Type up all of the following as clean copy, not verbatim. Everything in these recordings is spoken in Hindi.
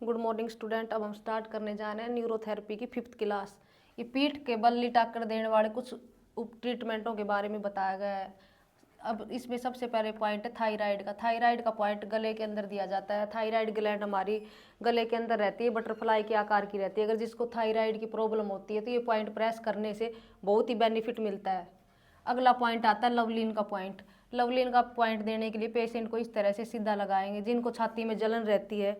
Good morning student. अब हम स्टार्ट करने जा रहे हैं न्यूरोथेरेपी की 5th क्लास। ये पीठ के बल लिटाकर देने वाले कुछ उप ट्रीटमेंटों के बारे में बताया गया है। अब इसमें सबसे पहले पॉइंट है थायराइड का। थायराइड का पॉइंट गले के अंदर दिया जाता है। थायराइड ग्लैंड हमारी गले के अंदर रहती है, बटरफ्लाई के आकार की रहती है। अगर जिसको थायराइड की प्रॉब्लम होती है तो ये पॉइंट प्रेस करने से बहुत ही बेनिफिट मिलता है। अगला पॉइंट आता है लवलीन का पॉइंट। लवलीन का पॉइंट देने के लिए पेशेंट को इस तरह से सीधा लगाएंगे। जिनको छाती में जलन रहती है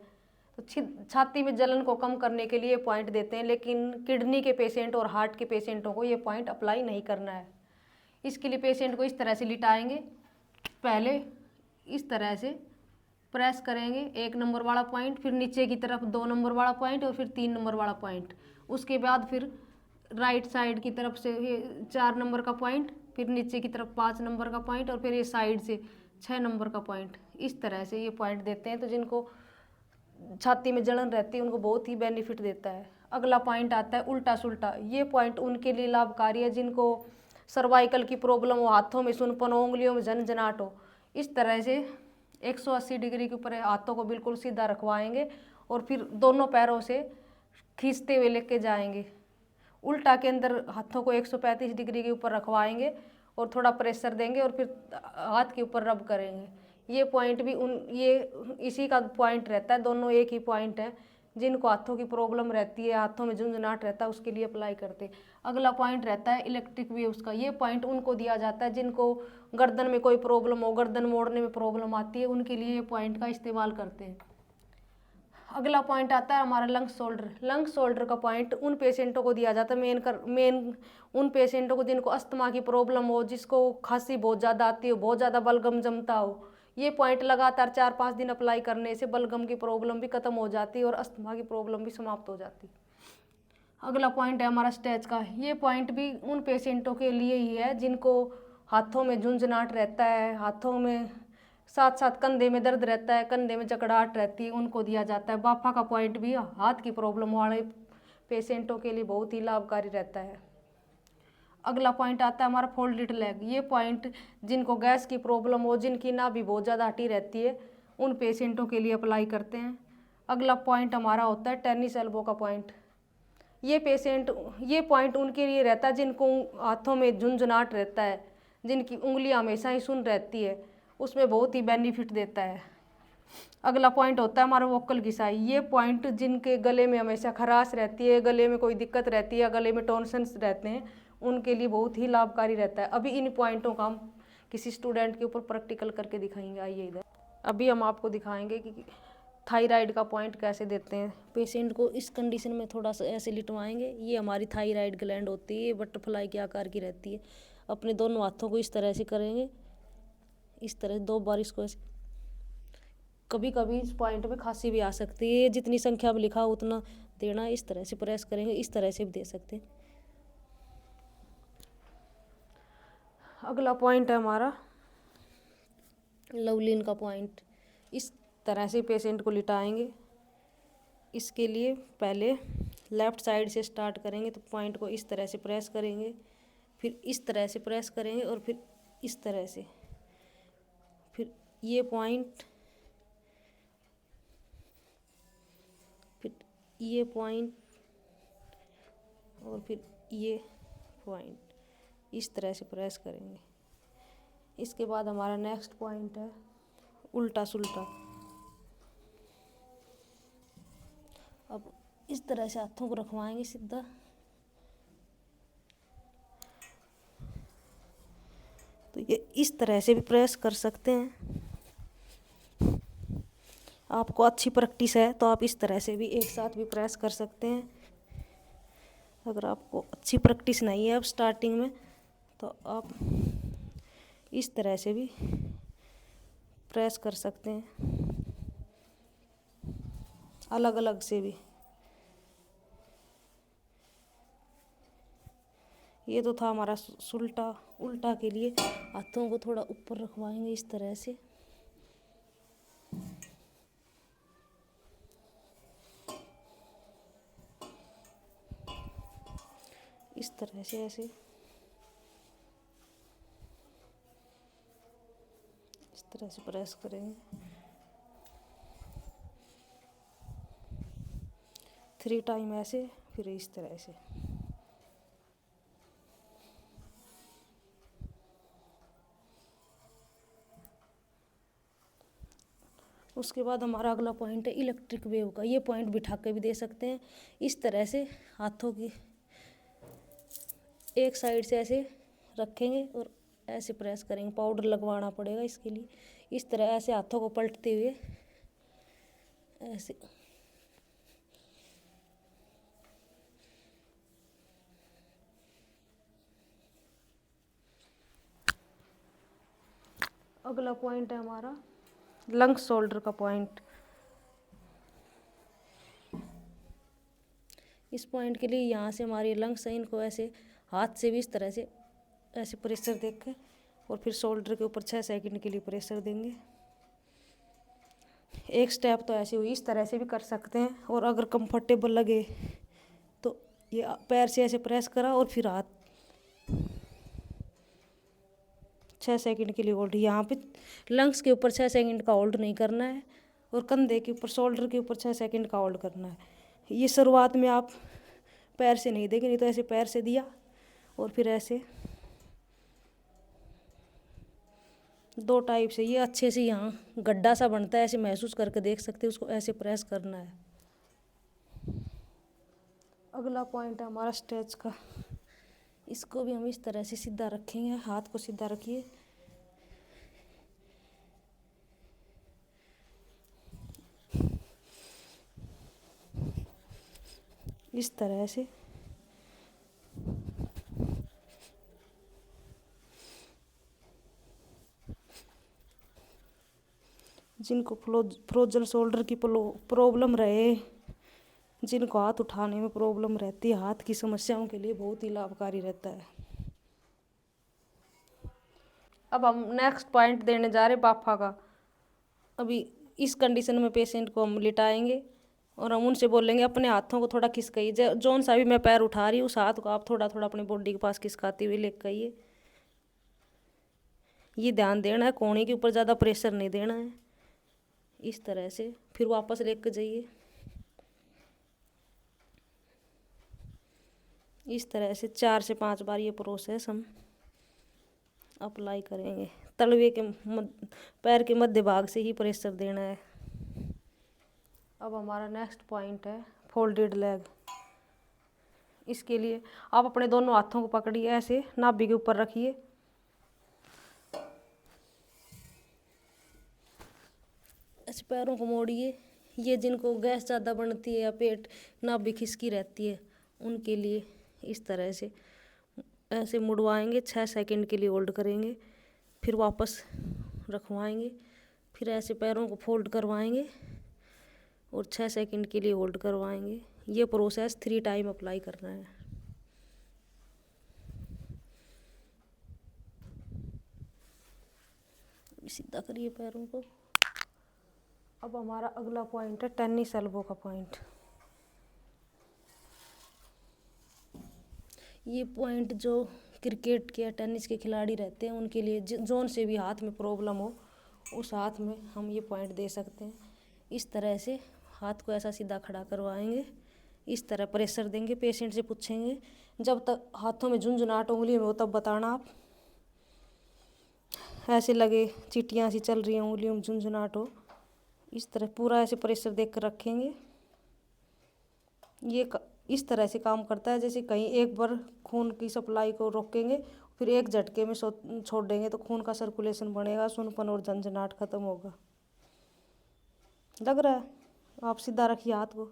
तो छाती में जलन को कम करने के लिए पॉइंट देते हैं, लेकिन किडनी के पेशेंट और हार्ट के पेशेंटों को ये पॉइंट अप्लाई नहीं करना है। इसके लिए पेशेंट को इस तरह से लिटाएंगे। पहले इस तरह से प्रेस करेंगे 1 नंबर वाला पॉइंट, फिर नीचे की तरफ 2 नंबर वाला पॉइंट और फिर 3 नंबर वाला पॉइंट। उसके बाद फिर राइट साइड की तरफ से ये 4 नंबर का पॉइंट, फिर नीचे की तरफ 5 नंबर का पॉइंट और फिर ये साइड से 6 नंबर का पॉइंट। इस तरह से ये पॉइंट देते हैं तो जिनको छाती में जलन रहती है उनको बहुत ही बेनिफिट देता है। अगला पॉइंट आता है उल्टा सुल्टा। ये पॉइंट उनके लिए लाभकारी है जिनको सर्वाइकल की प्रॉब्लम हो, हाथों में सुनपन हो, उंगलियों में झनझनाहट हो। इस तरह से 180 डिग्री के ऊपर हाथों को बिल्कुल सीधा रखवाएंगे और फिर दोनों पैरों से खींचते हुए लेके जाएंगे। उल्टा के अंदर हाथों को 135 डिग्री के ऊपर रखवाएंगे और थोड़ा प्रेशर देंगे और फिर हाथ के ऊपर रब करेंगे। ये पॉइंट भी ये इसी का पॉइंट रहता है, दोनों एक ही पॉइंट है। जिनको हाथों की प्रॉब्लम रहती है, हाथों में झुंझुनाहट रहता है, उसके लिए अप्लाई करते हैं। अगला पॉइंट रहता है इलेक्ट्रिक वेव्स का। ये पॉइंट उनको दिया जाता है जिनको गर्दन में कोई प्रॉब्लम हो, गर्दन मोड़ने में प्रॉब्लम आती है, उनके लिए ये पॉइंट का इस्तेमाल करते हैं। अगला पॉइंट आता है हमारा लंग शोल्डर। लंग शोल्डर का पॉइंट उन पेशेंटों को दिया जाता है मेन उन पेशेंटों को जिनको अस्थमा की प्रॉब्लम हो, जिसको खांसी बहुत ज़्यादा आती हो, बहुत ज़्यादा बलगम जमता हो। ये पॉइंट लगातार 4-5 दिन अप्लाई करने से बलगम की प्रॉब्लम भी खत्म हो जाती है और अस्थमा की प्रॉब्लम भी समाप्त हो जाती है। अगला पॉइंट है हमारा स्ट्रेच का। ये पॉइंट भी उन पेशेंटों के लिए ही है जिनको हाथों में झुंझुनाहट रहता है, हाथों में साथ साथ कंधे में दर्द रहता है, कंधे में जकड़ाहट रहती है, उनको दिया जाता है। बाफा का पॉइंट भी हाथ की प्रॉब्लम वाले पेशेंटों के लिए बहुत ही लाभकारी रहता है। अगला पॉइंट आता है हमारा फोल्डेड लेग। ये पॉइंट जिनको गैस की प्रॉब्लम हो, जिनकी नाभि बहुत ज़्यादा हटी रहती है, उन पेशेंटों के लिए अप्लाई करते हैं। अगला पॉइंट हमारा होता है टेनिस एल्बो का पॉइंट। ये पॉइंट उनके लिए रहता है जिनको हाथों में झुंझुनाहट रहता है, जिनकी उंगलियां हमेशा ही सुन रहती है, उसमें बहुत ही बेनिफिट देता है। अगला पॉइंट होता है हमारा वोकल घिसाई। ये पॉइंट जिनके गले में हमेशा खराश रहती है, गले में कोई दिक्कत रहती है, गले में टॉन्सिल्स रहते हैं, उनके लिए बहुत ही लाभकारी रहता है। अभी इन पॉइंटों का हम किसी स्टूडेंट के ऊपर प्रैक्टिकल करके दिखाएंगे। आइए इधर। अभी हम आपको दिखाएंगे कि थायराइड का पॉइंट कैसे देते हैं। पेशेंट को इस कंडीशन में थोड़ा सा ऐसे लिटवाएंगे। ये हमारी थायराइड ग्लैंड होती है, ये बटरफ्लाई के आकार की रहती है। अपने दोनों हाथों को इस तरह से करेंगे, इस तरह 2 बार इसको ऐसे। कभी कभी इस पॉइंट में खांसी भी आ सकती है, जितनी संख्या में लिखा उतना देना। इस तरह से प्रेस करेंगे, इस तरह से भी दे सकते हैं। अगला पॉइंट है हमारा लवलीन का पॉइंट। इस तरह से पेशेंट को लिटाएंगे। इसके लिए पहले लेफ़्ट साइड से स्टार्ट करेंगे तो पॉइंट को इस तरह से प्रेस करेंगे, फिर इस तरह से प्रेस करेंगे और फिर इस तरह से। फिर ये पॉइंट, फिर ये पॉइंट और फिर ये पॉइंट, इस तरह से प्रेस करेंगे। इसके बाद हमारा नेक्स्ट पॉइंट है उल्टा सुल्टा। अब इस तरह से हाथों को रखवाएंगे सीधा। तो ये इस तरह से भी प्रेस कर सकते हैं। आपको अच्छी प्रैक्टिस है तो आप इस तरह से भी एक साथ भी प्रेस कर सकते हैं। अगर आपको अच्छी प्रैक्टिस नहीं है अब स्टार्टिंग में तो आप इस तरह से भी प्रेस कर सकते हैं, अलग अलग से भी। ये तो था हमारा सुल्टा। उल्टा के लिए हाथों को थोड़ा ऊपर रखवाएंगे इस तरह से। इस तरह से ऐसे इस तरह से प्रेस करेंगे। 3 टाइम ऐसे, फिर इस तरह से। उसके बाद हमारा अगला पॉइंट है इलेक्ट्रिक वेव का। ये पॉइंट बिठा के भी दे सकते हैं। इस तरह से हाथों की एक साइड से ऐसे रखेंगे और ऐसे प्रेस करेंगे। पाउडर लगवाना पड़ेगा इसके लिए। इस तरह ऐसे हाथों को पलटते हुए ऐसे। अगला पॉइंट है हमारा लंग शोल्डर का पॉइंट। इस पॉइंट के लिए यहाँ से हमारी लंग्स है, इनको ऐसे हाथ से भी इस तरह से ऐसे प्रेशर देकर और फिर शोल्डर के ऊपर 6 सेकंड के लिए प्रेशर देंगे। एक स्टेप तो ऐसे हुई, इस तरह से भी कर सकते हैं। और अगर कंफर्टेबल लगे तो ये पैर से ऐसे प्रेस करा और फिर हाथ 6 सेकंड के लिए होल्ड। यहाँ पे लंग्स के ऊपर 6 सेकंड का होल्ड नहीं करना है और कंधे के ऊपर, शोल्डर के ऊपर 6 सेकंड का होल्ड करना है। ये शुरुआत में आप पैर से नहीं देंगे, नहीं तो ऐसे पैर से दिया और फिर ऐसे 2 टाइप से। ये अच्छे से यहाँ गड्ढा सा बनता है, ऐसे महसूस करके देख सकते हैं। उसको ऐसे प्रेस करना है। अगला पॉइंट है हमारा स्ट्रेच का। इसको भी हम इस तरह से सीधा रखेंगे। हाथ को सीधा रखिए, इस तरह से। जिनको फ्रोजन शोल्डर की प्रॉब्लम रहे, जिनको हाथ उठाने में प्रॉब्लम रहती है, हाथ की समस्याओं के लिए बहुत ही लाभकारी रहता है। अब हम नेक्स्ट पॉइंट देने जा रहे बाफा का। अभी इस कंडीशन में पेशेंट को हम लिटाएंगे और हम उनसे बोलेंगे अपने हाथों को थोड़ा खिसकाइए। जौन सा भी मैं पैर उठा रही हूँ, उस हाथ को आप थोड़ा थोड़ा अपनी बॉडी के पास खिसकाते हुए लेकर आइए। ये ध्यान देना है, कोहनी के ऊपर ज़्यादा प्रेशर नहीं देना है। इस तरह से फिर वापस लेकर जाइए। इस तरह से 4 से 5 बार ये प्रोसेस हम अप्लाई करेंगे। तलवे के पैर के मध्य भाग से ही प्रेशर देना है। अब हमारा नेक्स्ट पॉइंट है फोल्डेड लेग। इसके लिए आप अपने दोनों हाथों को पकड़िए, ऐसे नाभि के ऊपर रखिए। ऐसे पैरों को मोड़िए। ये जिनको गैस ज़्यादा बनती है या पेट नाभि खिसकी रहती है, उनके लिए इस तरह से ऐसे मुड़वाएंगे। 6 सेकंड के लिए होल्ड करेंगे, फिर वापस रखवाएंगे। फिर ऐसे पैरों को फोल्ड करवाएंगे और 6 सेकंड के लिए होल्ड करवाएंगे। ये प्रोसेस 3 टाइम अप्लाई करना है। सीधा करिए पैरों को। अब हमारा अगला पॉइंट है टेनिस एल्बो का पॉइंट। ये पॉइंट जो क्रिकेट के या टेनिस के खिलाड़ी रहते हैं, उनके लिए जोन से भी हाथ में प्रॉब्लम हो, उस हाथ में हम ये पॉइंट दे सकते हैं। इस तरह से हाथ को ऐसा सीधा खड़ा करवाएंगे, इस तरह प्रेशर देंगे। पेशेंट से पूछेंगे जब तक हाथों में झुंझुनाहट उंगली में हो तब बताना आप। ऐसे लगे चींटियाँ सी चल रही हैं, उंगलियों में झुंझुनाहट हो, इस तरह पूरा ऐसे प्रेशर देख कर रखेंगे। ये इस तरह से काम करता है, जैसे कहीं एक बार खून की सप्लाई को रोकेंगे, फिर एक झटके में छोड़ देंगे तो खून का सर्कुलेशन बढ़ेगा, सुनपन और झंझनाहट खत्म होगा। लग रहा है? आप सीधा रखिए, हाथ को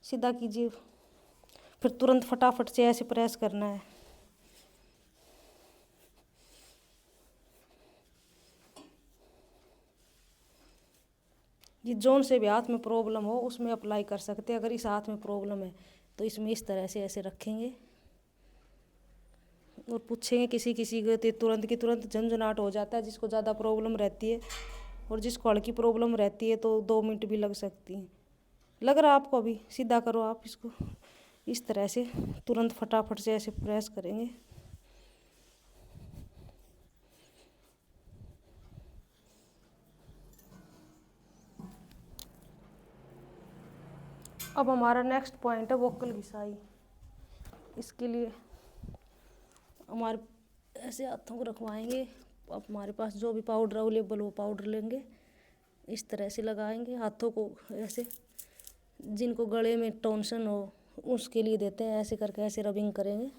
सीधा कीजिए, फिर तुरंत फटाफट से ऐसे प्रेस करना है। ये जोन से भी हाथ में प्रॉब्लम हो उसमें अप्लाई कर सकते हैं। अगर इस हाथ में प्रॉब्लम है तो इसमें इस तरह से ऐसे रखेंगे और पूछेंगे। किसी किसी को तुरंत की तुरंत झंझनाहट हो जाता है, जिसको ज़्यादा प्रॉब्लम रहती है, और जिसको हल्की प्रॉब्लम रहती है तो 2 मिनट भी लग सकती हैं। लग रहा है आपको? अभी सीधा करो आप इसको, इस तरह से तुरंत फटाफट से ऐसे प्रेस करेंगे। अब हमारा नेक्स्ट पॉइंट है वोकल घिसाई। इसके लिए हमारे ऐसे हाथों को रखवाएंगे। अब हमारे पास जो भी पाउडर अवेलेबल हो पाउडर लेंगे, इस तरह से लगाएंगे हाथों को ऐसे। जिनको गले में टॉन्सन हो उसके लिए देते हैं, ऐसे करके ऐसे रबिंग करेंगे।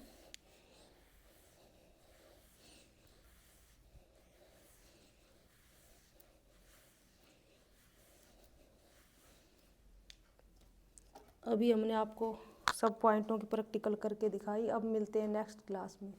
अभी हमने आपको सब पॉइंटों की प्रैक्टिकल करके दिखाई। अब मिलते हैं नेक्स्ट क्लास में।